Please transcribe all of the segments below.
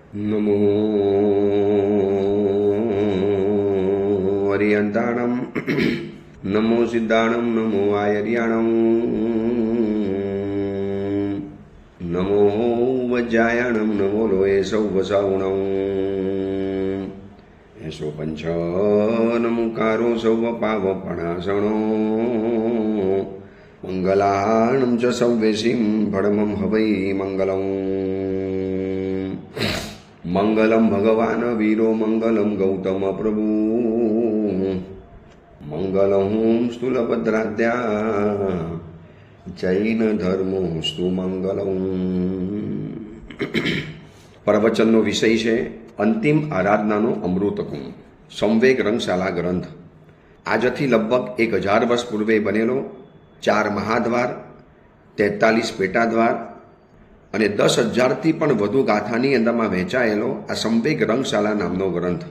નમો હરિયંતાણમ નમો સિદ્ધાણમ નમો આયર્યાણમ નમો વજ્જાયાણમ નમો લોય સૌ વસાવણમ એસો પંચ નમુકારો સૌ પાવપણાસણો મંગલાણમ ચ સૌવેશીમ ભડમમ હવૈ મંગલમ મંગલમ ભગવાન વીરો મંગલમ ગૌતમ પ્રભુ મંગલમ સ્થૂલભદ્રાદ્યા જૈન ધર્મોસ્તુ મંગલમ. પ્રવચનનો વિષય છે અંતિમ આરાધનાનો અમૃતકુંભ, સંવેગ રંગશાલા ગ્રંથ. આજથી લગભગ 1000 વર્ષ પૂર્વે બનેલો 4 મહાદ્વાર, 43 પેટાદ્વાર અને 10,000થી પણ વધુ ગાથાની અંદરમાં વહેંચાયેલો આ સંવેગ રંગશાલા નામનો ગ્રંથ.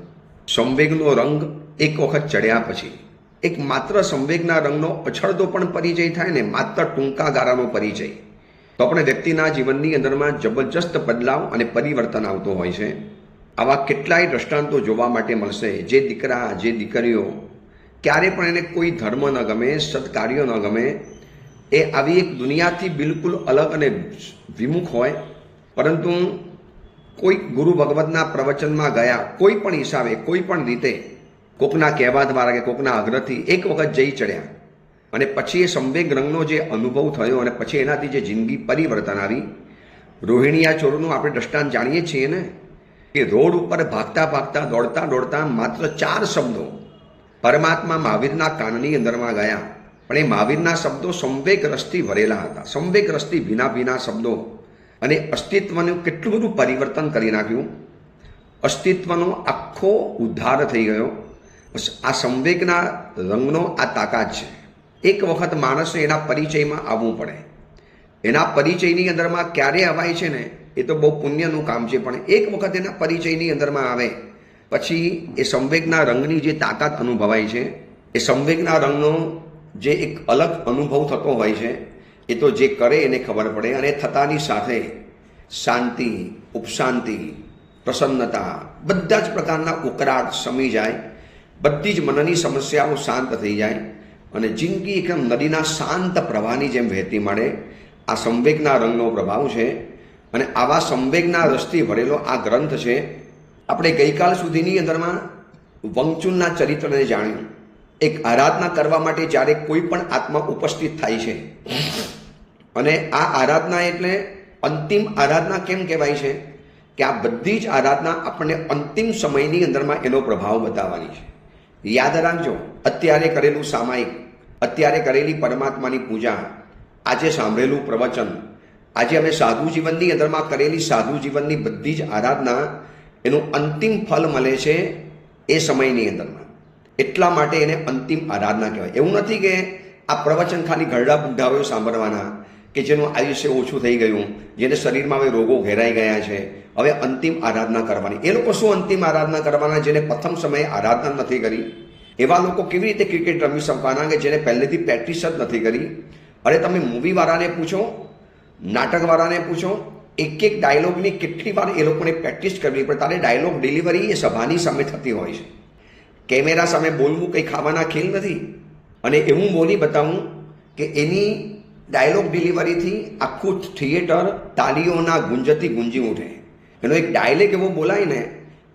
સંવેગનો રંગ એક વખત ચડ્યા પછી એક માત્ર સંવેગના રંગનો અછડતો પણ પરિચય થાય ને, માત્ર ટૂંકા ગાળાનો પરિચય, તો આપણે વ્યક્તિના જીવનની અંદરમાં જબરજસ્ત બદલાવ અને પરિવર્તન આવતો હોય છે. આવા કેટલાય દ્રષ્ટાંતો જોવા માટે મળશે. જે દીકરા, જે દીકરીઓ ક્યારે પણ એને કોઈ ધર્મ ન ગમે, સત્કાર્યો ન ગમે, એ આવી એક દુનિયાથી બિલકુલ અલગ અને વિમુખ હોય, પરંતુ કોઈ ગુરુ ભગવતના પ્રવચનમાં ગયા, કોઈ પણ હિસાબે, કોઈ પણ રીતે, કોકના કહેવા દ્વારા કે કોકના આગ્રહથી એક વખત જઈ ચડ્યા અને પછી એ સંવેગ રંગનો જે અનુભવ થયો અને પછી એનાથી જે જિંદગી પરિવર્તન આવી. રોહિણીયા ચોરનું આપણે દ્રષ્ટાંત જાણીએ છીએ ને, કે રોડ ઉપર ભાગતા ભાગતા, દોડતા દોડતા માત્ર 4 શબ્દો પરમાત્મા મહાવીરના કાનની અંદરમાં ગયા, પણ એ મહાવીરના શબ્દો સંવેગ રસથી ભરેલા હતા, સંવેગ રસથી ભીના ભીના શબ્દો, અને અસ્તિત્વનું કેટલું બધું પરિવર્તન કરી નાખ્યું. અસ્તિત્વનો આખો ઉદ્ધાર થઈ ગયો. આ સંવેગના રંગનો આ તાકાત છે. એક વખત માણસે એના પરિચયમાં આવવું પડે. એના પરિચયની અંદરમાં ક્યારે અવાય છે ને, એ તો બહુ પુણ્યનું કામ છે, પણ એક વખત એના પરિચયની અંદરમાં આવે પછી એ સંવેગના રંગની જે તાકાત અનુભવાય છે, એ સંવેગના રંગનો જે એક અલગ અનુભવ થતો હોય છે, એ તો જે કરે એને ખબર પડે. અને થતાની સાથે શાંતિ, ઉપશાંતિ, પ્રસન્નતા, બધા જ પ્રકારના ઉકળાટ શમી જાય, બધી જ મનની સમસ્યાઓ શાંત થઈ જાય અને જિંદગી એકદમ નદીના શાંત પ્રવાહની જેમ વહેતી મળે. આ સંવેગના રંગનો પ્રભાવ છે. અને આવા સંવેગના રસથી ભરેલો આ ગ્રંથ છે. આપણે ગઈકાલ સુધીની અંદરમાં વંગચુનના ચરિત્રને જાણ્યું. એક આરાધના કરવા માટે જ્યારે કોઈ પણ આત્મા ઉપસ્થિત થાય છે, અને આ આરાધના એટલે અંતિમ આરાધના કેમ કહેવાય છે, કે આ બધી જ આરાધના આપણને અંતિમ સમયની અંદરમાં એનો પ્રભાવ બતાવવાની છે. યાદ રાખજો, અત્યારે કરેલું સામાયિક, અત્યારે કરેલી પરમાત્માની પૂજા, આજે સાંભળેલું પ્રવચન, આજે અમે સાધુ જીવનની અંદરમાં કરેલી સાધુ જીવનની બધી જ આરાધના, એનું અંતિમ ફલ મળે છે એ સમયની અંદરમાં. એટલા માટે એને અંતિમ આરાધના કહેવાય. એવું નથી કે આ પ્રવચન ખાલી ઘરડા બુઢાઓએ સાંભળવાના, કે જેનું આયુષ્ય ઓછું થઈ ગયું, જેને શરીરમાં હવે રોગો ઘેરાઈ ગયા છે, હવે અંતિમ આરાધના કરવાની. એ લોકો શું અંતિમ આરાધના કરવાના? જેને પ્રથમ સમયે આરાધના નથી કરી. એવા લોકો કેવી રીતે ક્રિકેટ રમી શકવાના કે જેને પહેલેથી પ્રેક્ટિસ જ નથી કરી? અરે તમે મૂવીવાળાને પૂછો, નાટકવાળાને પૂછો, એક એક ડાયલોગની કેટલી વાર એ લોકોને પ્રેક્ટિસ કરવી પડે. તારે ડાયલોગ ડિલિવરી એ સભાની સામે થતી હોય છે. કેમેરા સામે બોલવું કંઈ ખાવાના ખેલ નથી. અને એવું બોલી બતાવું કે એની ડાયલોગ ડિલિવરીથી આખું થિયેટર તાલીઓના ગુંજથી ગુંજી ઉઠે. એનો એક ડાયલોગ એવો બોલાય ને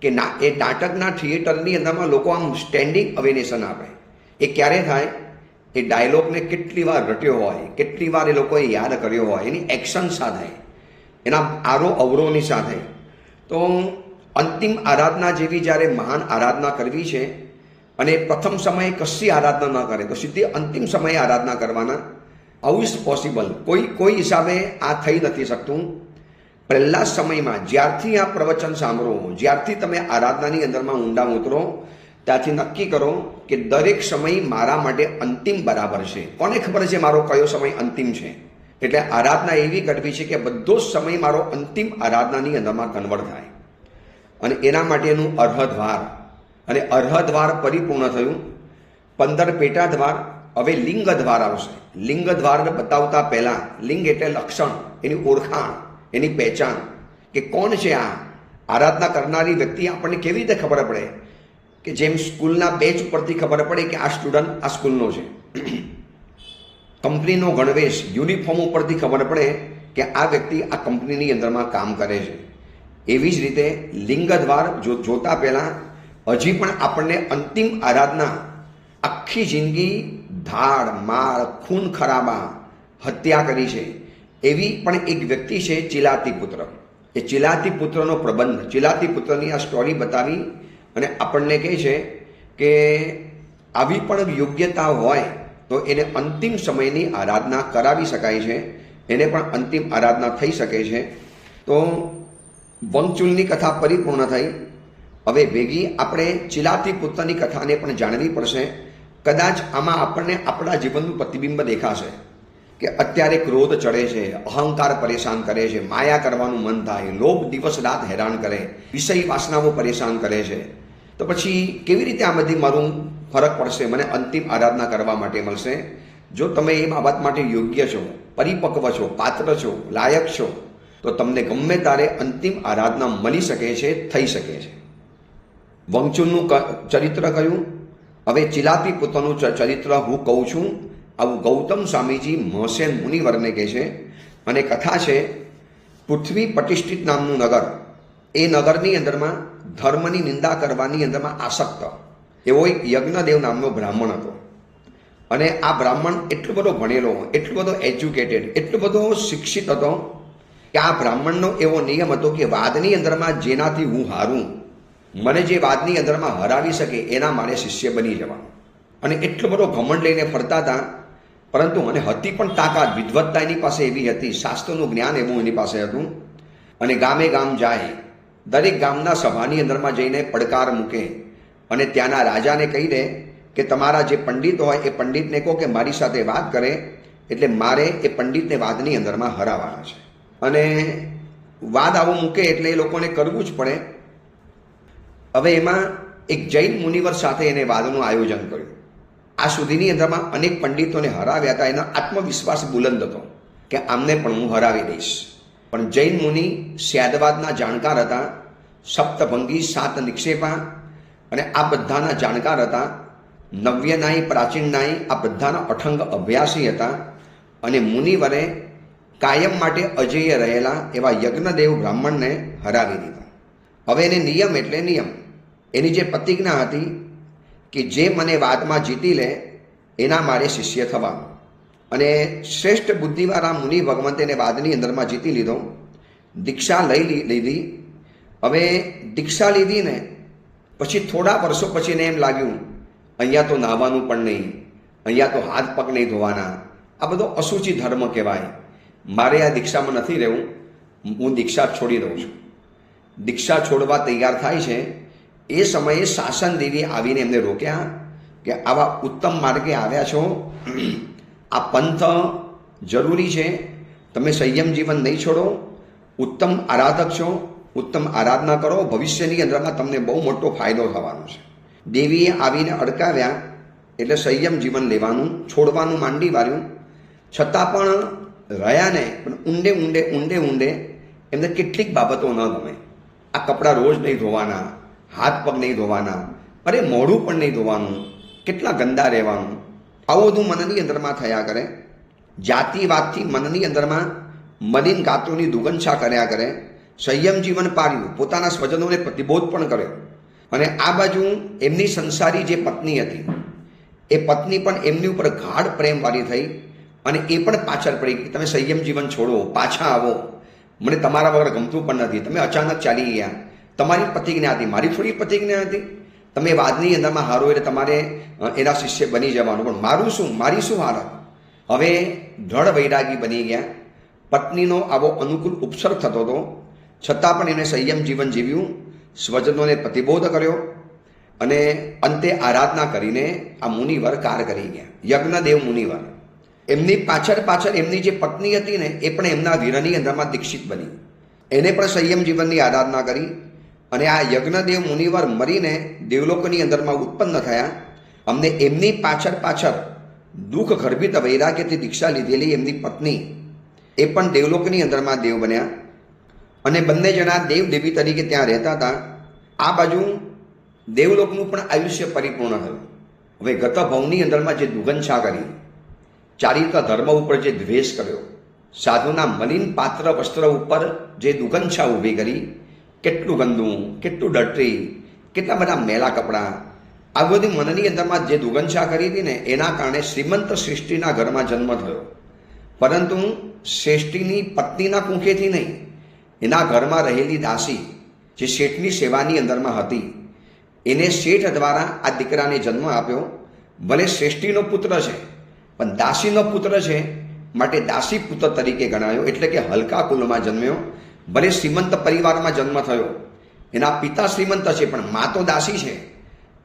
કે એ નાટકના થિયેટરની અંદરમાં લોકો આમ સ્ટેન્ડિંગ અવેનેશન આપે. એ ક્યારે થાય? એ ડાયલોગને કેટલી વાર રટ્યો હોય, કેટલી વાર એ લોકોએ યાદ કર્યો હોય, એની એક્શન સાથે, એના આરો અવરોની સાથે. તો અંતિમ આરાધના જેવી જ્યારે મહાન આરાધના કરવી છે, અને પ્રથમ સમયે કશી આરાધના ન કરે તો સીધી અંતિમ સમયે આરાધના કરવાના. How is possible? કોઈ હિસાબે આ થઈ નથી શકતું. પહેલા સમયમાં જ્યારથી આ પ્રવચન સાંભળો, જ્યારથી તમે આરાધનાની અંદરમાં ઊંડા ઉતરો, ત્યાંથી નક્કી કરો કે દરેક સમય મારા માટે અંતિમ બરાબર છે. કોને ખબર છે મારો કયો સમય અંતિમ છે? એટલે આરાધના એવી કરવી છે કે બધો જ સમય મારો અંતિમ આરાધનાની અંદરમાં કન્વર્ટ થાય. અને એના માટેનું અર્હદ્વાર, અને અર્હદ્વાર પરિપૂર્ણ થયું. 15 પેટા દ્વાર, હવે લિંગ દ્વાર આવશે. લિંગ દ્વાર બતાવતા પહેલા, લિંગ એટલે લક્ષણ, એની ઓળખાણ, એની પહેચાન, કે કોણ છે આ આરાધના કરનારી વ્યક્તિ આપણને કેવી રીતે ખબર પડે કે જેમ સ્કૂલના બેચ ઉપરથી ખબર પડે કે આ સ્ટુડન્ટ આ સ્કૂલનો છે, કંપનીનો ગણવેશ યુનિફોર્મ ઉપરથી ખબર પડે કે આ વ્યક્તિ આ કંપનીની અંદરમાં કામ કરે છે. એવી જ રીતે લિંગ દ્વાર જોતા પહેલાં હજી પણ આપણને અંતિમ આરાધના આખી જિંદગી ધાડ માળ ખૂન ખરાબા હત્યા કરી છે એવી પણ એક વ્યક્તિ છે ચિલાતી પુત્ર. એ ચિલાતી પુત્રનો પ્રબંધ, ચિલાતી પુત્રની આ સ્ટોરી બતાવી અને આપણને કહે છે કે આવી પણ યોગ્યતા હોય તો એને અંતિમ સમયની આરાધના કરાવી શકાય છે, એને પણ અંતિમ આરાધના થઈ શકે છે. તો વંકચુલની કથા પરિપૂર્ણ થઈ. હવે ભેગી આપણે ચિલાતી પુત્રની કથાને પણ જાણવી પડશે. કદાચ આમાં આપણને આપણા જીવનનું પ્રતિબિંબ દેખાશે કે અત્યારે ક્રોધ ચડે છે, અહંકાર પરેશાન કરે છે, માયા કરવાનું મન થાય, લોભ દિવસ રાત હેરાન કરે, વિષય વાસનાઓ પરેશાન કરે છે. તો પછી કેવી રીતે આમાંથી મારું ફરક પડશે, મને અંતિમ આરાધના કરવા માટે મળશે? જો તમે એ બાબત માટે યોગ્ય છો, પરિપક્વ છો, પાત્ર છો, લાયક છો, તો તમને ગમે ત્યારે અંતિમ આરાધના મળી શકે છે, થઈ શકે છે. વંકચુલનું ચરિત્ર કયું? હવે ચિલાતી પુત્રનું ચરિત્ર હું કહું છું. આવું ગૌતમ સ્વામીજી મહસેન મુનિવરને કહે છે. અને કથા છે પૃથ્વી પ્રતિષ્ઠિત નામનું નગર. એ નગરની અંદરમાં ધર્મની નિંદા કરવાની અંદરમાં આસક્ત એવો એક યજ્ઞદેવ નામનો બ્રાહ્મણ હતો. અને આ બ્રાહ્મણ એટલો બધો ભણેલો, એટલો બધો એજ્યુકેટેડ, એટલો બધો શિક્ષિત હતો કે આ બ્રાહ્મણનો એવો નિયમ હતો કે વાદની અંદરમાં જેનાથી હું હારું, મને જે વાદની અંદરમાં હરાવી શકે એના મારે શિષ્ય બની જવાનું. અને એટલો બધો ઘમંડ લઈને ફરતા હતા. પરંતુ મને હતી પણ તાકાત, વિદ્વત્તા એની પાસે એવી હતી, શાસ્ત્રનું જ્ઞાન એવું એની પાસે હતું. અને ગામે ગામ જાય, દરેક ગામના સભાની અંદરમાં જઈને પડકાર મૂકે અને ત્યાંના રાજાને કહી દે કે તમારા જે પંડિત હોય એ પંડિતને કહો કે મારી સાથે વાત કરે, એટલે મારે એ પંડિતને વાદની અંદરમાં હરાવવાના છે. અને વાદ આવો મૂકે એટલે એ લોકોને કરવું જ પડે. હવે એમાં એક જૈન મુનિવર સાથે એને વાદનું આયોજન કર્યું. આ સુધીની અંદરમાં અનેક પંડિતોને હરાવ્યા હતા. એનો આત્મવિશ્વાસ બુલંદ હતો કે આમને પણ હું હરાવી દઈશ. પણ જૈન મુનિ સ્યાદવાદના જાણકાર હતા, સપ્તભંગી, સાત નિક્ષેપા અને આ બધાના જાણકાર હતા. નવ્ય નાઈ, પ્રાચીન નાઈ, આ બધાના અઠંગ અભ્યાસી હતા. અને મુનિવરે કાયમ માટે અજેય રહેલા એવા યજ્ઞદેવ બ્રાહ્મણને હરાવી દીધા. હવે એને નિયમ એટલે નિયમ. એની જે પ્રતિજ્ઞા હતી કે જે મને વાદમાં જીતી લે એના મારે શિષ્ય થવાનું. અને શ્રેષ્ઠ બુદ્ધિવાળા મુનિ ભગવંતે એને વાદની અંદરમાં જીતી લીધો. દીક્ષા લઈ લીધી. હવે દીક્ષા લીધી ને પછી થોડા વર્ષો પછી એને એમ લાગ્યું અહીંયા તો નાહવાનું પણ નહીં, અહીંયા તો હાથ પગ નહીં ધોવાના, આ બધો અશુચિ ધર્મ કહેવાય, મારે આ દીક્ષામાં નથી રહેવું, હું દીક્ષા છોડી દઉં છું. દીક્ષા છોડવા તૈયાર થાય છે એ સમયે શાસન દેવી આવીને એમને રોક્યા કે આવા ઉત્તમ માર્ગે આવ્યા છો, આ પંથ જરૂરી છે, તમે સંયમ જીવન નહીં છોડો, ઉત્તમ આરાધક છો, ઉત્તમ આરાધના કરો, ભવિષ્યની અંદરમાં તમને બહુ મોટો ફાયદો થવાનો છે. દેવીએ આવીને અડકાવ્યા એટલે સંયમ જીવન લેવાનું, છોડવાનું માંડી વાળ્યું. છતાં પણ રહ્યા ને, પણ ઊંડે ઊંડે ઊંડે ઊંડે એમને કેટલીક બાબતો ન ગમે. આ કપડાં રોજ નહીં ધોવાના, હાથ પગ નહીં ધોવાના, અરે મોઢું પણ નહીં ધોવાનું, કેટલા ગંદા રહેવાનું, આવું બધું મનની અંદરમાં થયા કરે. જાતિવાદથી મનની અંદરમાં મલિન ગાતોની દુર્ગંધા કર્યા કરે. સંયમ જીવન પાળ્યું, પોતાના સ્વજનોને પ્રતિબોધ પણ કર્યો. અને આ બાજુ એમની સંસારી જે પત્ની હતી એ પત્ની પણ એમની ઉપર ગાઢ પ્રેમવાળી થઈ અને એ પણ પાછળ પડી ગઈ, તમે સંયમ જીવન છોડો, પાછા આવો, મને તમારા વગર ગમતું પણ નથી, તમે અચાનક ચાલી ગયા, તમારી પ્રતિજ્ઞા હતી, મારી થોડી પ્રતિજ્ઞા હતી, તમે વાદની અંદરમાં હારો એટલે તમારે એના શિષ્ય બની જવાનું, પણ મારું શું, મારી શું હાલત? હવે દ્રઢ વૈરાગી બની ગયા. પત્નીનો આવો અનુકૂળ ઉપસર્ગ થતો હતો, છતાં પણ એને સંયમ જીવન જીવ્યું, સ્વજનોને પ્રતિબોધ કર્યો અને અંતે આરાધના કરીને આ મુનિવર કાર કરી ગયા. યજ્ઞદેવ મુનિવર એમની પાછળ એમની જે પત્ની હતી ને એ પણ એમના વીરની અંદરમાં દીક્ષિત બની, એને પણ સંયમ જીવનની આરાધના કરી. અને આ યજ્ઞદેવ મુનિવર મરીને દેવલોકની અંદરમાં ઉત્પન્ન થયા. અમને એમની પાછળ દુઃખ ગર્ભિત વૈરાગ્યથી દીક્ષા લીધેલી એમની પત્ની એ પણ દેવલોકની અંદરમાં દેવ બન્યા. અને બંને જણા દેવ દેવી તરીકે ત્યાં રહેતા હતા. આ બાજુ દેવલોકનું પણ આયુષ્ય પરિપૂર્ણ થયું. હવે ગત ભવની અંદરમાં જે દુર્ગંધા કરી, ચારિત્ર ધર્મ ઉપર જે દ્વેષ કર્યો, સાધુના મલિન પાત્ર વસ્ત્ર ઉપર જે દુર્ગંધા ઊભી કરી, કેટલું ગંદું, કેટલું ડર્ટી, કેટલા બધા મેલા કપડાં, આ બધી મનની અંદરમાં જે દુર્ગંધા કરી હતી ને, એના કારણે શ્રીમંત શ્રેષ્ઠીના ઘરમાં જન્મ થયો. પરંતુ શ્રેષ્ઠીની પત્નીના કુંખેથી નહીં, એના ઘરમાં રહેલી દાસી જે શેઠની સેવાની અંદરમાં હતી, એને શેઠ દ્વારા આ દીકરાને જન્મ આપ્યો. ભલે શ્રેષ્ઠીનો પુત્ર છે, પણ દાસીનો પુત્ર છે, માટે દાસી પુત્ર તરીકે ગણાયો. એટલે કે હલકા કુલમાં જન્મ્યો. ભલે શ્રીમંત પરિવારમાં જન્મ થયો, એના પિતા શ્રીમંત છે, પણ મા તો દાસી છે,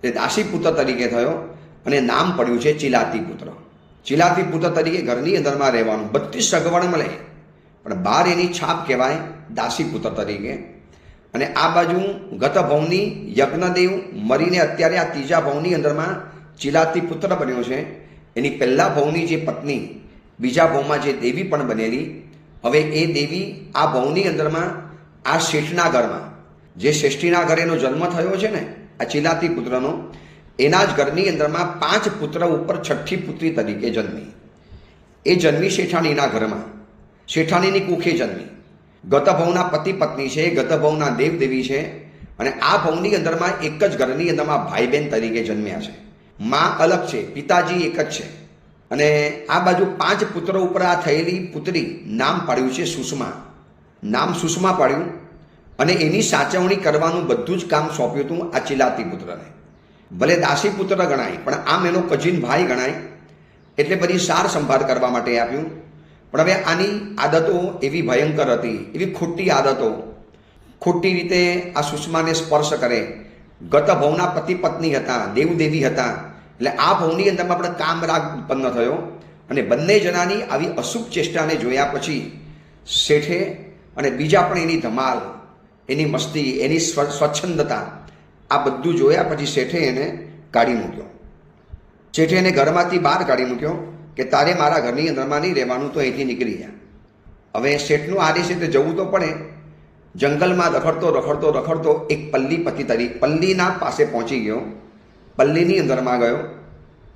તે દાસી પુત્ર તરીકે થયો. અને નામ પડ્યું છે ચિલાતી પુત્ર. ચિલાતી પુત્ર તરીકે ઘરની અંદરમાં રહેવાનું, બધી સગવડ મળે, પણ બહાર એની છાપ કહેવાય દાસી પુત્ર તરીકે. અને આ બાજુ ગત ભવની યજ્ઞદેવ મરીને અત્યારે આ ત્રીજા ભવની અંદરમાં ચિલાતી પુત્ર બન્યો છે. એની પહેલા ભવની જે પત્ની બીજા ભવમાં જે દેવી પણ બનેલી, હવે એ દેવી આ ભવની અંદરમાં આ શેઠના ઘરમાં, જે શ્રેષ્ઠીના ઘરે એનો જન્મ થયો છે ને આ ચિલાતી પુત્રનો, એના જ ઘરની અંદરમાં 5 પુત્ર ઉપર છઠ્ઠી પુત્રી તરીકે જન્મી. એ જન્મી શેઠાણીના ઘરમાં, શેઠાણીની કુખે જન્મી. ગત ભવના પતિ પત્ની છે, ગત ભવના દેવ દેવી છે. અને આ ભવની અંદરમાં એક જ ઘરની અંદરમાં ભાઈ બહેન તરીકે જન્મ્યા છે. મા અલગ છે, પિતાજી એક જ છે. અને આ બાજુ 5 પુત્રો ઉપર આ થયેલી પુત્રી નામ પાડ્યું છે સુષમા. નામ સુષમા પાડ્યું. અને એની સાચવણી કરવાનું બધું જ કામ સોંપ્યું હતું આ ચિલાતી પુત્રને. ભલે દાસી પુત્ર ગણાય, પણ આમ એનો કજીન ભાઈ ગણાય, એટલે બધી સાર સંભાળ કરવા માટે આપ્યું. પણ હવે આની આદતો એવી ભયંકર હતી, એવી ખોટી આદતો, ખોટી રીતે આ સુષમાને સ્પર્શ કરે. ગત ભવના પતિ પત્ની હતા, દેવદેવી હતા, એટલે આ ભવની અંદરમાં આપણે કામરાગ ઉત્પન્ન થયો. અને બંને જણાની આવી અશુભ ચેષ્ટાને જોયા પછી શેઠે અને બીજા પણ એની ધમાલ, એની મસ્તી, એની સ્વચ્છંદતા, આ બધું જોયા પછી શેઠે એને કાઢી મૂક્યો. શેઠે એને ઘરમાંથી બહાર કાઢી મૂક્યો કે તારે મારા ઘરની અંદરમાં નહીં રહેવાનું, તો અહીંથી નીકળી જા. હવે શેઠનું આદેશ છે તે જવું તો પડે. જંગલમાં રખડતો એક પલ્લીપતિ તરીકે પલ્લીના પાસે પહોંચી ગયો. પલ્લીની અંદરમાં ગયો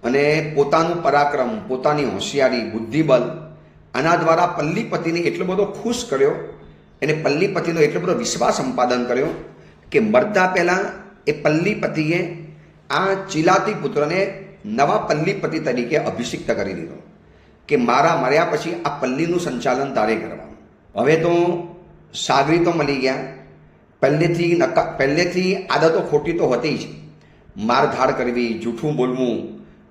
અને પોતાનું પરાક્રમ, પોતાની હોશિયારી, બુદ્ધિબળ, આના દ્વારા પલ્લીપતિને એટલો બધો ખુશ કર્યો, એને પલ્લીપતિનો એટલો બધો વિશ્વાસ સંપાદન કર્યો કે મરતા પહેલાં એ પલ્લીપતિએ આ ચિલાતી પુત્રને નવા પલ્લીપતિ તરીકે અભિષિક્ત કરી દીધો કે મારા મર્યા પછી આ પલ્લીનું સંચાલન તારે કરવાનું. હવે તો સાગરી તો મળી ગયા. પહેલેથી આદતો ખોટી તો હતી જ. મારધાડ કરવી, જૂઠું બોલવું,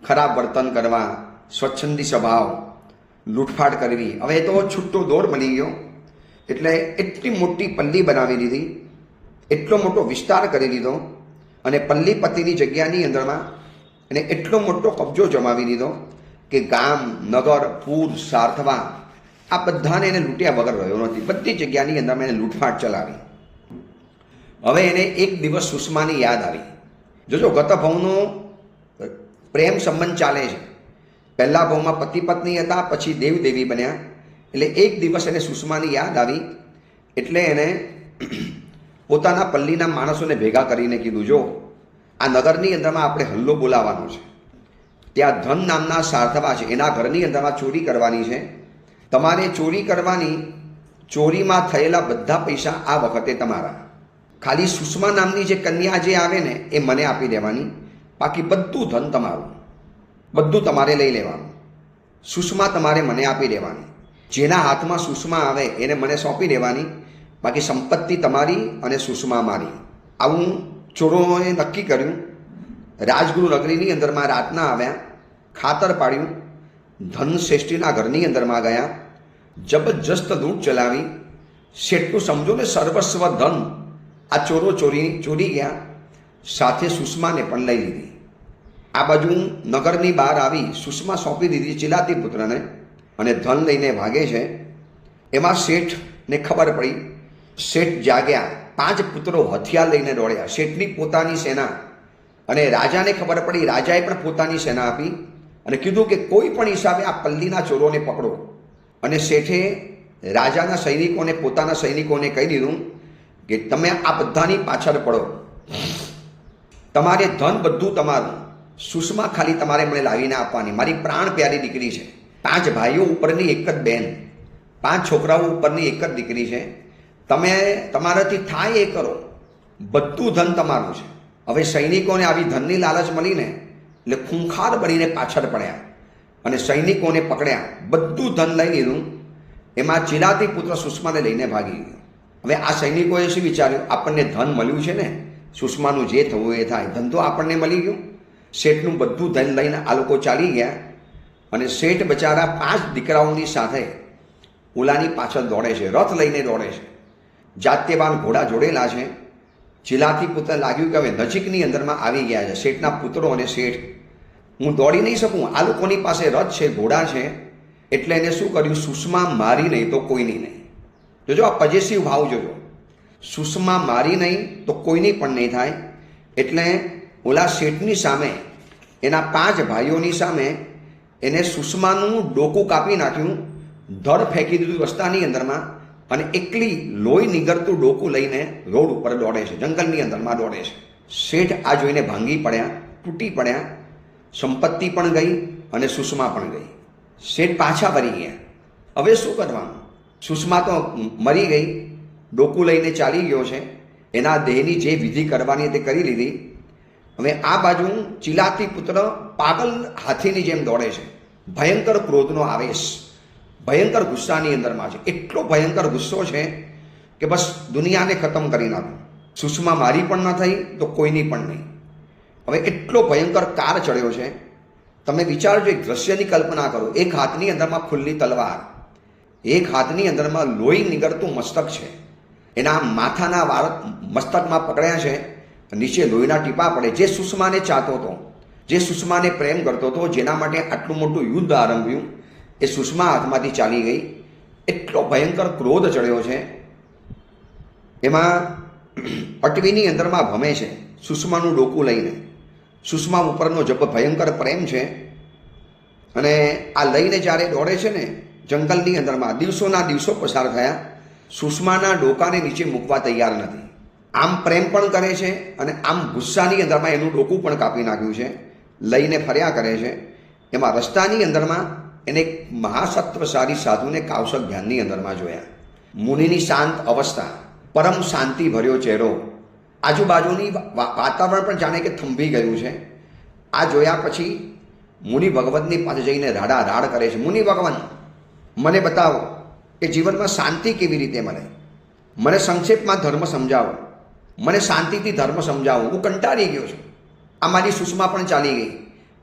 ખરાબ વર્તન કરવા, સ્વચ્છંદી સ્વભાવ, લૂંટફાટ કરવી. હવે તો છૂટો દોર મળી ગયો. એટલે એટલી મોટી પલ્લી બનાવી દીધી, એટલો મોટો વિસ્તાર કરી દીધો. અને પલ્લીપતિની જગ્યાની અંદરમાં એને એટલો મોટો કબજો જમાવી દીધો કે ગામ, નગર, પૂર, સાર્થવા આ બધાને એને લૂંટ્યા વગર રહ્યો નથી. બધી જગ્યાની અંદરમાં એને લૂંટફાટ ચલાવી. હવે એને એક દિવસ સુષમાની યાદ આવી. જોજો, ગત ભવનો પ્રેમ સંબંધ ચાલે છે. પહેલા ભવમાં પતિ પત્ની હતા, પછી દેવ દેવી બન્યા. એટલે એક દિવસ એને સુષમાની યાદ આવી. એટલે એને પોતાના પલ્લીના માણસોને ભેગા કરીને કીધું, જો આ નગરની અંદરમાં આપણે હલ્લો બોલાવવાનો છે. ત્યાં ધન નામના સાર્થવા છે, એના ઘરની અંદરમાં ચોરી કરવાની છે. તમારે ચોરી કરવાની. ચોરીમાં થયેલા બધા પૈસા આ વખતે તમારા. ખાલી સુષમા નામની જે કન્યા જે આવે ને એ મને આપી દેવાની. બાકી બધું ધન તમારું, બધું તમારે લઈ લેવાનું. સુષમા તમારે મને આપી દેવાની. જેના હાથમાં સુષમા આવે એને મને સોંપી દેવાની. બાકી સંપત્તિ તમારી અને સુષમા મારી. આવું ચોરોએ નક્કી કર્યું. રાજગુરુ નગરીની અંદરમાં રાતના આવ્યા, ખાતર પાડ્યું, ધન શ્રેષ્ઠીના ઘરની અંદરમાં ગયા, જબરજસ્ત લૂંટ ચલાવી. શેઠનું સમજો ને સર્વસ્વ ધન આ ચોરો ચોરી ગયા. સાથે સુષમાને પણ લઈ લીધી. આ બાજુ નગરની બહાર આવી સુષમા સોંપી દીધી ચિલાતી પુત્રને અને ધન લઈને ભાગે છે. એમાં શેઠને ખબર પડી. શેઠ જાગ્યા. 5 પુત્રો હથિયાર લઈને દોડ્યા. શેઠની પોતાની સેના. અને રાજાને ખબર પડી. રાજાએ પણ પોતાની સેના આપી અને કીધું કે કોઈ પણ હિસાબે આ પલ્લીના ચોરોને પકડો. અને શેઠે રાજાના સૈનિકોને પોતાના સૈનિકોને કહી દીધું કે તમે આ બધાની પાછળ પડો, તમારે ધન બધું તમારું, સુષ્મા ખાલી તમારે મને લાવીને આપવાની, મારી પ્રાણ પ્યારી દીકરી છે, 5 ભાઈઓ ઉપરની એક જ બેન, 5 છોકરાઓ ઉપરની એક જ દીકરી છે, તમે તમારાથી થાય એ કરો, બધું ધન તમારું છે. હવે સૈનિકોને આવી ધનની લાલચ મળીને એટલે ખૂંખાર બનીને પાછળ પડ્યા અને સૈનિકોને પકડ્યા, બધું ધન લઈ લીધું. એમાં ચિલાતી પુત્ર સુષ્માને લઈને ભાગી ગયો. હવે આ સૈનિકોએ શું વિચાર્યું, આપણને ધન મળ્યું છે ને, સુષ્માનું જે થવું એ થાય, ધન તો આપણને મળી ગયું. શેઠનું બધું ધન લઈને આ લોકો ચાલી ગયા અને શેઠ બચારા 5 દીકરાઓની સાથે ઓલાની પાછળ દોડે છે, રથ લઈને દોડે છે, જાત્યવાન ઘોડા જોડેલા છે. ચિલાતી પુત્ર લાગ્યું કે હવે નજીકની અંદરમાં આવી ગયા છે શેઠના પુત્રો અને શેઠ, હું દોડી નહીં શકું, આ લોકોની પાસે રથ છે, ઘોડા છે, એટલે એને શું કર્યું, સુષ્મા મારી નહીં તો કોઈની નહીં. જોજો આ પોઝેસિવ ભાવ જોજો, સુષ્મા મારી નહીં તો કોઈની પણ નહીં થાય. એટલે ઓલા શેઠની સામે, એના 5 ભાઈઓની સામે એને સુષ્માનું ડોકું કાપી નાખ્યું, ધડ ફેંકી દીધું રસ્તાની અંદરમાં અને એકલી લોહી નીગળતું ડોકું લઈને રોડ ઉપર દોડે છે, જંગલની અંદરમાં દોડે છે. શેઠ આ જોઈને ભાંગી પડ્યા, તૂટી પડ્યા, સંપત્તિ પણ ગઈ અને સુષ્મા પણ ગઈ. શેઠ પાછા ફરી ગયા. હવે શું કરવાનું, સુષ્મા તો મરી ગઈ, ડોકું લઈને ચાલી ગયો છે, એના દેહની જે વિધિ કરવાની તે કરી લીધી. હવે આ બાજુ ચિલાતી પુત્ર પાગલ હાથીની જેમ દોડે છે, ભયંકર ક્રોધનો આવેશ, ભયંકર ગુસ્સાની અંદરમાં છે, એટલો ભયંકર ગુસ્સો છે કે બસ દુનિયાને ખતમ કરી નાખું, સુષ્મા મારી પણ ન થઈ તો કોઈની પણ નહીં. હવે એટલો ભયંકર કાર ચડ્યો છે. તમે વિચારજો, એક દ્રશ્યની કલ્પના કરો, એક હાથની અંદરમાં ખુલ્લી તલવાર, એક હાથની અંદરમાં લોહી નીકળતું મસ્તક છે, એના માથાના વાળ મસ્તકમાં પકડ્યા છે, નીચે લોહીના ટીપા પડે. જે સુષ્માને ચાહતો હતો, જે સુષ્માને પ્રેમ કરતો હતો, જેના માટે આટલું મોટું યુદ્ધ આરંભ્યું, એ સુષ્મા હાથમાંથી ચાલી ગઈ. એટલો ભયંકર ક્રોધ ચડ્યો છે. એમાં અટવીની અંદરમાં ભમે છે સુષ્માનું ડોકું લઈને. સુષ્મા ઉપરનો જબ ભયંકર પ્રેમ છે અને આ લઈને જ્યારે દોડે છે ને જંગલની અંદરમાં, દિવસોના દિવસો પસાર થયા, સુષ્માના ડોકાને નીચે મૂકવા તૈયાર નથી. આમ પ્રેમ પણ કરે છે અને આમ ગુસ્સાની અંદરમાં એનું ડોકું પણ કાપી નાખ્યું છે, લઈને ફર્યા કરે છે. એમાં રસ્તાની અંદરમાં એને એક મહાસત્વશાળી સાધુને કાવસક ધ્યાનની અંદરમાં જોયા. મુનિની શાંત અવસ્થા, પરમ શાંતિ ભર્યો ચહેરો, આજુબાજુની વાતાવરણ પણ જાણે કે થંભી ગયું છે. આ જોયા પછી મુનિ ભગવતની પાસે જઈને રાડા રાડ કરે છે, મુનિ ભગવાન મને બતાવો કે જીવનમાં શાંતિ કેવી રીતે મળે, મને સંક્ષેપમાં ધર્મ સમજાવો, મને શાંતિથી ધર્મ સમજાવો, હું કંટાળી ગયો છું. આ મારી સુષ્મા પણ ચાલી ગઈ,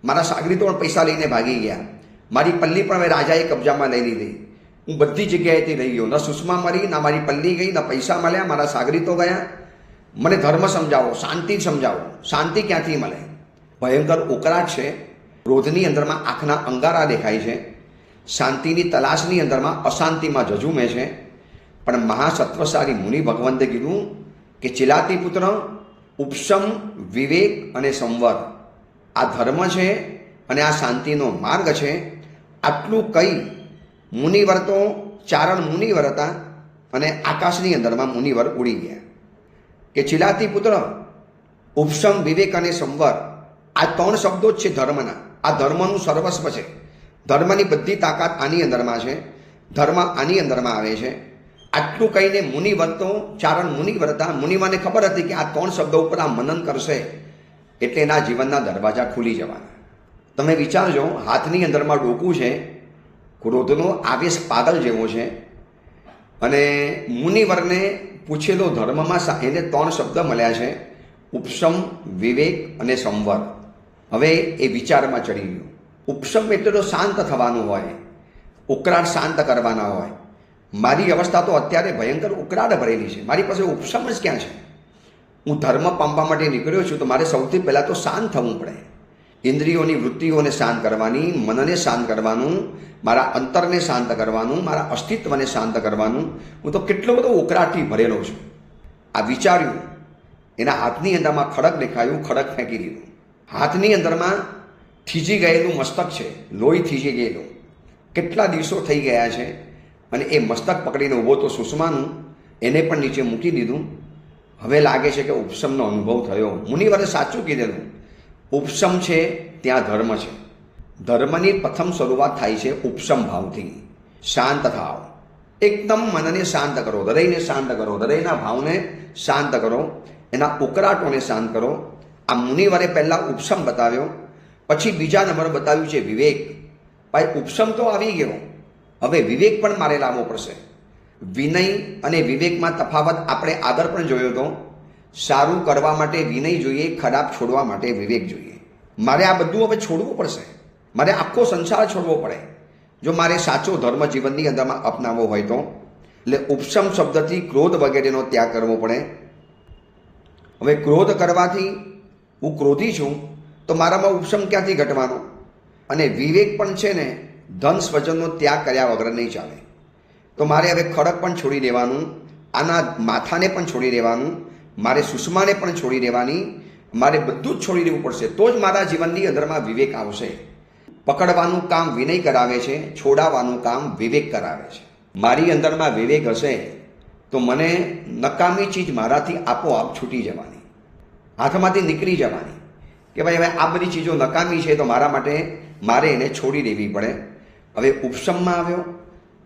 મારા સાગરીતો પણ પૈસા લઈને ભાગી ગયા, મારી પલ્લી પણ હવે રાજાએ કબજામાં લઈ લીધી, હું બધી જગ્યાએથી રહી ગયો, ન સુષ્મા મરી, ના મારી પલ્લી ગઈ, ન પૈસા મળ્યા, મારા સાગરીતો ગયા, મને ધર્મ સમજાવો, શાંતિ સમજાવો, શાંતિ ક્યાંથી મળે. ભયંકર ઉકળાટ છે, ક્રોધની અંદરમાં આંખના અંગારા દેખાય છે, શાંતિની તલાશની અંદરમાં અશાંતિમાં ઝઝૂમે છે. પણ મહાસત્વશાળી મુનિ ભગવંતે કીધું કે ચિલાતી પુત્ર, ઉપશમ, વિવેક અને સંવર આ ધર્મ છે અને આ શાંતિનો માર્ગ છે. આટલું કહી મુનિવર તો ચારણ મુનિવર હતા અને આકાશની અંદરમાં મુનિવર ઉડી ગયા. કે ચિલાતી પુત્ર, ઉપશમ, વિવેક અને સંવર આ 3 શબ્દો જ છે ધર્મના. આ ધર્મનું સર્વસ્વ છે, ધર્મની બધી તાકાત આની અંદરમાં છે, ધર્મ આની અંદરમાં આવે છે. આટલું કહીને મુનિવર તો ચારણ મુનિવર હતા. મુનિવરને ખબર હતી કે આ 3 શબ્દો ઉપર આ મનન કરશે એટલે એના જીવનના દરવાજા ખુલી જવાના. તમે વિચારજો, હાથની અંદરમાં ડોકું છે, ક્રોધનો આવેશ પાગલ જેવો છે અને મુનિવરને પૂછેલો ધર્મમાં એને 3 શબ્દ મળ્યા છે, ઉપશમ, વિવેક અને સંવર. હવે એ વિચારમાં ચડી ગયો. ઉપશમ એટલે તો શાંત થવાનું હોય, ઉકળાટ શાંત કરવાના હોય. મારી અવસ્થા તો અત્યારે ભયંકર ઉકળાટ ભરેલી છે, મારી પાસે ઉપશમ જ ક્યાં છે? હું ધર્મ પામવા માટે નીકળ્યો છું તો મારે સૌથી પહેલાં તો શાંત થવું પડે. ઇન્દ્રિયોની વૃત્તિઓને શાંત કરવાની, મનને શાંત કરવાનું, મારા અંતરને શાંત કરવાનું, મારા અસ્તિત્વને શાંત કરવાનું. હું તો કેટલો બધો ઉકળાટથી ભરેલો છું. આ વિચાર્યું, એના હાથની અંદરમાં ખડક દેખાયું, ખડક ફેંકી દીધું. હાથની અંદરમાં થીજી ગયેલું મસ્તક છે, લોહી થીજી ગયેલું. કેટલા દિવસો થઈ ગયા છે, અને એ મસ્તક પકડીને ઊભો તો સુષમાનું એને પણ નીચે મૂકી દીધું. હવે લાગે છે કે ઉપશમનો અનુભવ થયો. મુનિવરે સાચું કીધેલું, ઉપશમ છે ત્યાં ધર્મ છે. ધર્મની પ્રથમ શરૂઆત થાય છે ઉપશમ ભાવથી. શાંત થાવ, એકદમ મનને શાંત કરો, હૃદયને શાંત કરો, હૃદયના ભાવને શાંત કરો, એના ઉકળાટોને શાંત કરો. આ મુનિવરે પહેલાં ઉપશમ બતાવ્યો, પછી બીજા નંબર બતાવ્યું છે વિવેક. ભાઈ ઉપશમ તો આવી ગયો, હવે વિવેક પણ મારે લાવવો પડશે. વિનય અને વિવેકમાં તફાવત આપણે આગળ પણ જોયો હતો. સારું કરવા માટે વિનય જોઈએ, ખરાબ છોડવા માટે વિવેક જોઈએ. મારે આ બધું હવે છોડવું પડશે, મારે આખો સંસાર છોડવો પડે જો મારે સાચો ધર્મ જીવનની અંદરમાં અપનાવવો હોય તો. એટલે ઉપશમ શબ્દથી ક્રોધ વગેરેનો ત્યાગ કરવો પડે. હવે ક્રોધ કરવાથી હું ક્રોધી છું તો મારામાં ઉપશમ ક્યાંથી ઘટવાનો? અને વિવેક પણ છે ને ધન સ્વજનનો ત્યાગ કર્યા વગર નહીં ચાલે. તો મારે હવે ખડક પણ છોડી દેવાનું, આના માથાને પણ છોડી દેવાનું, મારે સુષમાને પણ છોડી દેવાની, મારે બધું જ છોડી દેવું પડશે. તો જ મારા જીવનની અંદરમાં વિવેક આવશે. પકડવાનું કામ વિનય કરાવે છે, છોડાવવાનું કામ વિવેક કરાવે છે. મારી અંદરમાં વિવેક હશે તો મને નકામી ચીજ મારાથી આપોઆપ છૂટી જવાની, હાથમાંથી નીકળી જવાની કે ભાઈ હવે આ બધી ચીજો નકામી છે તો મારા માટે મારે એને છોડી દેવી પડે. હવે ઉપશમમાં આવ્યો,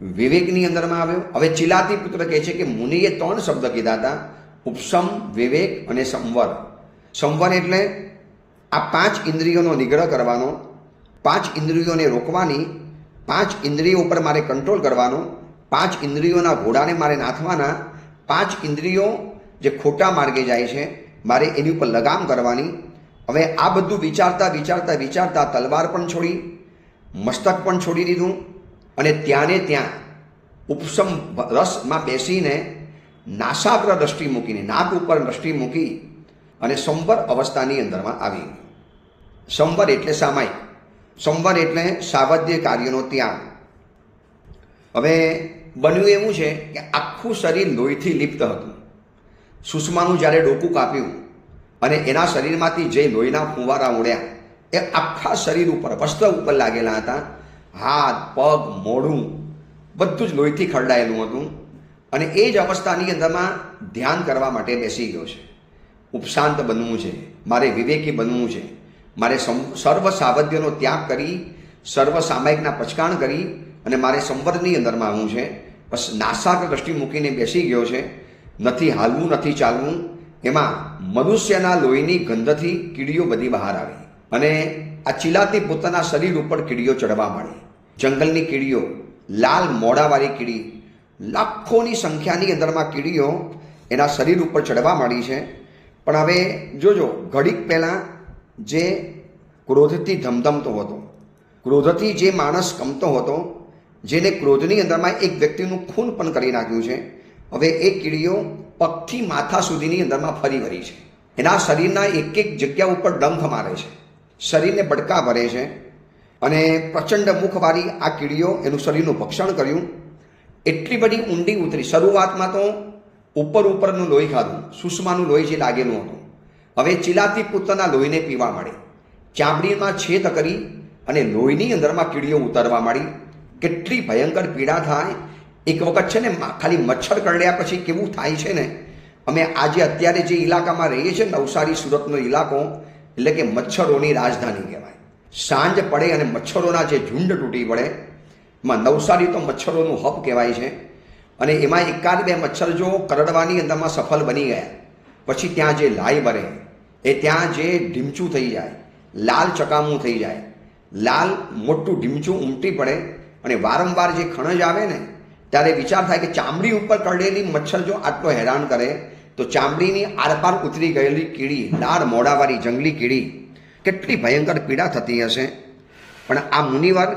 વિવેકની અંદરમાં આવ્યો. હવે ચિલાતી પુત્ર કહે છે કે મુનિએ 3 શબ્દ કીધા હતા, ઉપશમ, વિવેક અને સંવર. સંવર એટલે આ 5 ઇન્દ્રિયોનો નિગ્રહ કરવાનો, 5 ઇન્દ્રિયોને રોકવાની, 5 ઇન્દ્રિયો ઉપર મારે કંટ્રોલ કરવાનો, 5 ઇન્દ્રિયોના ઘોડાને મારે નાથવાના, 5 ઇન્દ્રિયો જે ખોટા માર્ગે જાય છે મારે એની ઉપર લગામ કરવાની. હવે આ બધું વિચારતા વિચારતા વિચારતા તલવાર પણ છોડી, મસ્તક પણ છોડી દીધું અને ત્યાંને ત્યાં ઉપશમ રસમાં બેસીને નાસાગ્ર દ્રષ્ટિ મૂકીને, નાક ઉપર દ્રષ્ટિ મૂકી અને સંવર અવસ્થાની અંદરમાં આવી. સંવર એટલે સામાયિક, સંવર એટલે સાવધ્ય કાર્યનો ત્યાગ. હવે બન્યું એવું છે કે આખું શરીર લોહીથી લિપ્ત હતું. સુષમાનું જ્યારે ડોકું કાપ્યું અને એના શરીરમાંથી જે લોહીના ફુવારા ઉડ્યા એ આખા શરીર ઉપર, વસ્ત્ર ઉપર લાગેલા હતા. હાથ, પગ, મોઢું બધું જ લોહીથી ખરડાયેલું હતું. અને એ જ અવસ્થાની અંદરમાં ધ્યાન કરવા માટે બેસી ગયો છે. ઉપશાંત બનવું છે, મારે વિવેકી બનવું છે, મારે સર્વ સાવધ્યનો ત્યાગ કરી, સર્વ સામાયિકના પચકાણ કરી અને મારે સંવરની અંદરમાં આવવું છે. બસ નાસાગ્ર દ્રષ્ટિ મૂકીને બેસી ગયો છે. નથી હાલવું, નથી ચાલવું. એમાં મનુષ્યના લોહીની ગંધથી કીડીઓ બધી બહાર આવી અને આ ચિલાતી પોતાના શરીર ઉપર કીડીઓ ચડવા માંડી. જંગલની કીડીઓ, લાલ મોડાવાળી કીડી, લાખોની સંખ્યાની અંદરમાં કીડીઓ એના શરીર ઉપર ચડવા માંડી છે. પણ હવે જોજો, ઘડીક પહેલાં જે ક્રોધથી ધમધમતો હતો, ક્રોધથી જે માણસ કમતો હતો, જેને ક્રોધની અંદરમાં એક વ્યક્તિનું ખૂન પણ કરી નાખ્યું છે, હવે એ કીડીઓ પગથી માથા સુધીની અંદરમાં ફરી વળી છે. એના શરીરના એક એક જગ્યા ઉપર ડંખ મારે છે, શરીરને બડકા ભરે છે અને પ્રચંડ મુખવાળી આ કીડીઓ એનું શરીરનું ભક્ષણ કર્યું. એટલી બધી ઊંડી ઉતરી. શરૂઆતમાં તો ઉપરનું લોહી ખાધું, સુષમાનું લોહી જે લાગેલું હતું. હવે ચિલાતી પુત્રના લોહીને પીવા માંડી, ચામડીમાં છેદ કરી અને લોહીની અંદરમાં કીડીઓ ઉતરવા માંડી. કેટલી ભયંકર પીડા થાય! એક વખત છે ને ખાલી મચ્છર કરડ્યા પછી કેવું થાય છે ને, અમે આજે અત્યારે જે ઇલાકામાં રહીએ છીએ, નવસારી સુરતનો ઇલાકો, એટલે કે મચ્છરોની રાજધાની કહેવાય. સાંજ પડે અને મચ્છરોના જે ઝુંડ તૂટી પડે, એમાં નવસારી તો મચ્છરોનું હબ કહેવાય છે. અને એમાં 1-2 મચ્છર જો કરડવાની અંદરમાં સફળ બની ગયા પછી ત્યાં જે લાઈ બરે, એ ત્યાં જે ઢીમચું થઈ જાય, લાલ ચકામું થઈ જાય, લાલ મોટું ઢીમચું ઉમટી પડે અને વારંવાર જે ખણજ આવે ને ત્યારે વિચાર થાય કે ચામડી ઉપર કરડેલી મચ્છર જો આટલો હેરાન કરે તો ચામડીની આરપાર ઉતરી ગયેલી કીડી, લાળ મોડાવાળી જંગલી કીડી, કેટલી ભયંકર પીડા થતી હશે. પણ આ મુનિવર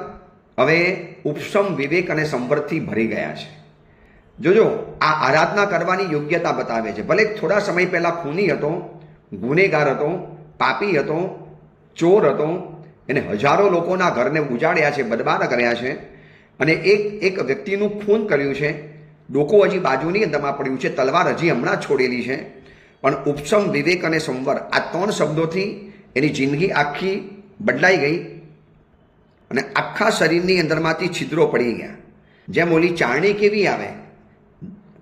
હવે ઉપશમ, વિવેક અને સંવરથી ભરી ગયા છે. જોજો, આ આરાધના કરવાની યોગ્યતા બતાવે છે. ભલે થોડા સમય પહેલાં ખૂની હતો, ગુનેગાર હતો, પાપી હતો, ચોર હતો, એને હજારો લોકોના ઘરને ઉજાડ્યા છે, બરબાદ કર્યા છે અને એક વ્યક્તિનું ખૂન કર્યું છે. ડોકો હજી બાજુની અંદરમાં પડ્યું છે, તલવાર હજી હમણાં છોડેલી છે. પણ ઉપશમ, વિવેક અને સંવર, આ 3 શબ્દોથી એની જિંદગી આખી બદલાઈ ગઈ અને આખા શરીરની અંદરમાંથી છિદ્રો પડી ગયા. જેમ ઓલી ચારણી કેવી આવે,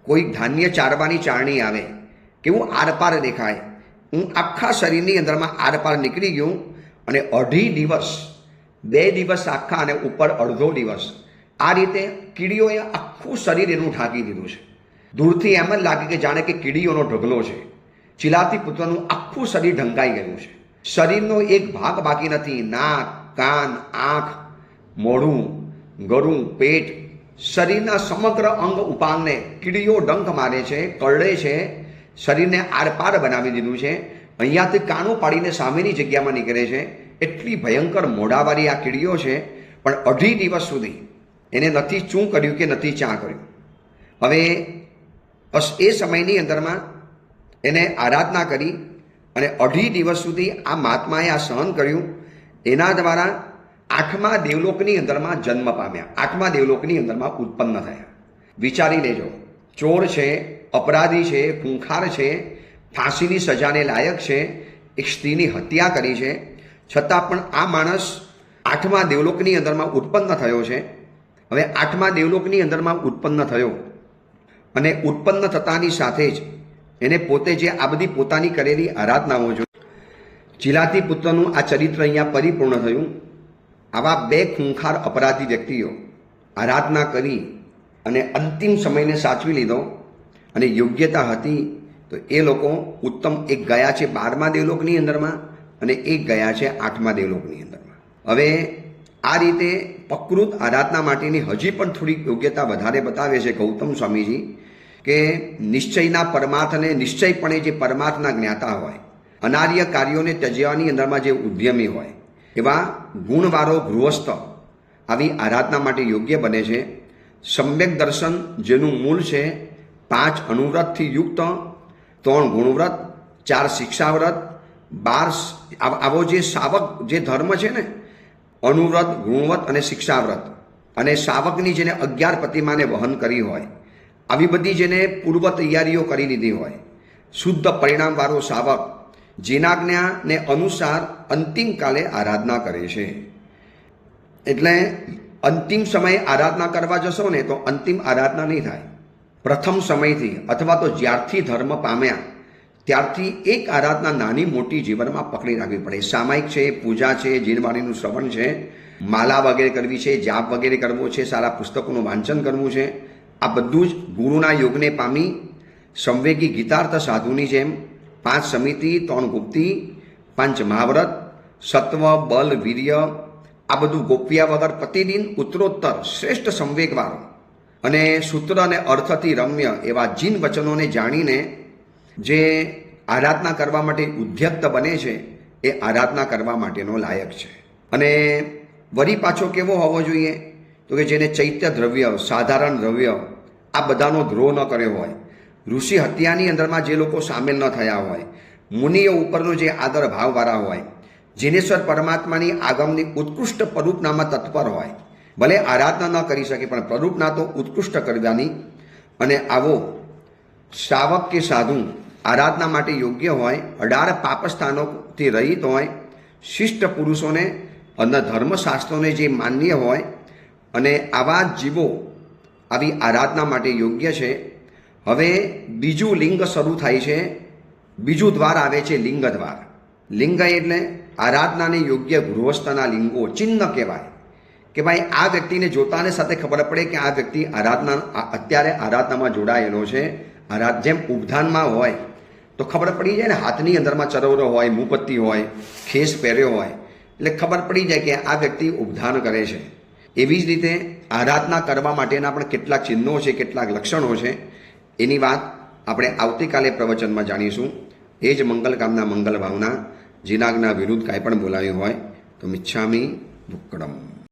કોઈ ધાન્ય ચારવાની ચારણી આવે, કેવું આરપાર દેખાય. હું આખા શરીરની અંદરમાં આરપાર નીકળી ગયું અને 2.5 દિવસ, 2 દિવસ આખા અને ઉપર અડધો દિવસ, આ રીતે કીડીઓએ આખું શરીર એનું ઢાંકી દીધું છે. દૂરથી એમ જ લાગે કે જાણે કે કીડીઓનો ઢગલો છે. ચિલાતી પુત્રનું આખું શરીર ઢંકાઈ ગયું છે. શરીરનો એક ભાગ બાકી નથી. નાક, કાન, આંખ, મોઢું, ગળું, પેટ, શરીરના સમગ્ર અંગ ઉપાંગને કીડીઓ ડંખ મારે છે, કરડે છે, શરીરને આરપાર બનાવી દીધું છે. અહીંયાથી કાનું પાડીને સામેની જગ્યામાં નીકળે છે. એટલી ભયંકર મોઢાવાળી આ કીડીઓ છે. પણ 2.5 દિવસ સુધી એને નથી ચૂં કર્યું કે નથી ચા કર્યું. હવે બસ એ સમયની અંદરમાં એને આરાધના કરી અને 2.5 દિવસ સુધી આ મહાત્માએ આ સહન કર્યું. એના દ્વારા 8મા દેવલોકની અંદરમાં જન્મ પામ્યા, 8મા દેવલોકની અંદરમાં ઉત્પન્ન થયા. વિચારી લેજો, ચોર છે, અપરાધી છે, ખૂંખાર છે, ફાંસીની સજાને લાયક છે, એક સ્ત્રીની હત્યા કરી છે, છતાં પણ આ માણસ 8મા દેવલોકની અંદરમાં ઉત્પન્ન થયો છે. હવે 8મા દેવલોકની અંદરમાં ઉત્પન્ન થયો અને ઉત્પન્ન થતાની સાથે જ એને પોતે જે આ બધી પોતાની કરેલી આરાધનાઓ જો ચિલાતી પુત્રનું આ ચરિત્ર અહીંયા પરિપૂર્ણ થયું. આવા 2 ખૂંખાર અપરાધી વ્યક્તિઓ આરાધના કરી અને અંતિમ સમયને સાચવી લીધો અને યોગ્યતા હતી તો એ લોકો ઉત્તમ એક ગયા છે 12મા દેવલોકની અંદરમાં અને એક ગયા છે 8મા દેવલોકની અંદરમાં. હવે આ રીતે પ્રકૃત આરાધના માટેની હજી પણ થોડીક યોગ્યતા વધારે બતાવે છે ગૌતમ સ્વામીજી કે નિશ્ચયના પરમાર્થને નિશ્ચયપણે જે પરમાર્થના જ્ઞાતા હોય, અનાર્ય કાર્યોને ત્યજવાની અંદરમાં જે ઉદ્યમી હોય, એવા ગુણવાળો ગૃહસ્થ આવી આરાધના માટે યોગ્ય બને છે. સમ્યક દર્શન જેનું મૂળ છે 5 અનુવ્રતથી યુક્ત, 3 ગુણવ્રત, 4 શિક્ષાવ્રત, 12 આવો જે સાવક જે ધર્મ છે ને, અનુવ્રત, ગુણવ્રત અને શિક્ષાવ્રત, અને સાવકની જેને 11 પ્રતિમાને વહન કરી હોય, આવી બધી જેને પૂર્વ તૈયારીઓ કરી લીધી હોય, શુદ્ધ પરિણામવાળો સાવક જીનાજ્ઞાને અનુસાર અંતિમ કાલે આરાધના કરે છે. એટલે અંતિમ સમયે આરાધના કરવા જશો ને તો અંતિમ આરાધના નહીં થાય. પ્રથમ સમયથી અથવા તો જ્યારથી ધર્મ પામ્યા ત્યારથી એક આરાધના નાની મોટી જીવનમાં પકડી રાખવી પડે. સામાયિક છે, પૂજા છે, જીનવાણીનું શ્રવણ છે, માલા વગેરે કરવી છે, જાપ વગેરે કરવો છે, સારા પુસ્તકોનું વાંચન કરવું છે. આ બધું જ ગુરુના યોગને પામી સંવેગી ગીતાર્થ સાધુની જેમ 5 સમિતિ, 3 ગુપ્તિ, 5 મહાવ્રત, સત્વ, બલ, વીર્ય, આ બધું ગોપ્યા વગર પ્રતિદિન ઉત્તરોત્તર શ્રેષ્ઠ સંવેગવાળો અને સૂત્ર અને અર્થથી રમ્ય એવા જીન વચનોને જાણીને જે આરાધના કરવા માટે ઉદ્યક્ત બને છે એ આરાધના કરવા માટેનો લાયક છે. અને વળી પાછો કેવો હોવો જોઈએ તો કે જેને ચૈત્ય દ્રવ્ય, સાધારણ દ્રવ્ય આ બધાનો દ્રોહ ન કર્યો હોય, ઋષિ હત્યાની અંદરમાં જે લોકો સામેલ ન થયા હોય, મુનિઓ ઉપરનો જે આદર ભાવવાળા હોય, જીનેશ્વર પરમાત્માની આગમની ઉત્કૃષ્ટ પરૂપનામાં તત્પર હોય, ભલે આરાધના ન કરી શકે પણ પરૂપના તો ઉત્કૃષ્ટ કરવાની, અને આવો શ્રાવક કે સાધુ આરાધના માટે યોગ્ય હોય, 18 પાપસ્થાનોથી રહિત હોય, શિષ્ટ પુરુષોને અને ધર્મશાસ્ત્રોને જે માન્ય હોય, અને આવા જીવો આવી આરાધના માટે યોગ્ય છે. હવે બીજું લિંગ શરૂ થાય છે, બીજું દ્વાર આવે છે લિંગ દ્વાર. લિંગ એટલે આરાધનાને યોગ્ય ગૃહસ્થના લિંગો, ચિહ્ન કહેવાય કે ભાઈ આ વ્યક્તિને જોતાને સાથે ખબર પડે કે આ વ્યક્તિ અત્યારે આરાધનામાં જોડાયેલો છે. જેમ ઉપધાનમાં હોય તો ખબર પડી જાય ને, હાથની અંદરમાં ચરવરો હોય, મુપત્તી હોય, ખેસ પહેર્યો હોય એટલે ખબર પડી જાય કે આ વ્યક્તિ ઉપધાન કરે છે. એવી જ રીતે આરાધના કરવા માટેના પણ કેટલાક ચિહ્નો છે, કેટલાક લક્ષણો છે. એની વાત આપણે આવતીકાલે પ્રવચનમાં જાણીશું. એ જ મંગલ કામના મંગલ ભાવના, જીનાગના વિરુદ્ધ કાંઈ પણ બોલાયું હોય તો મિચ્છામી દુક્કડમ.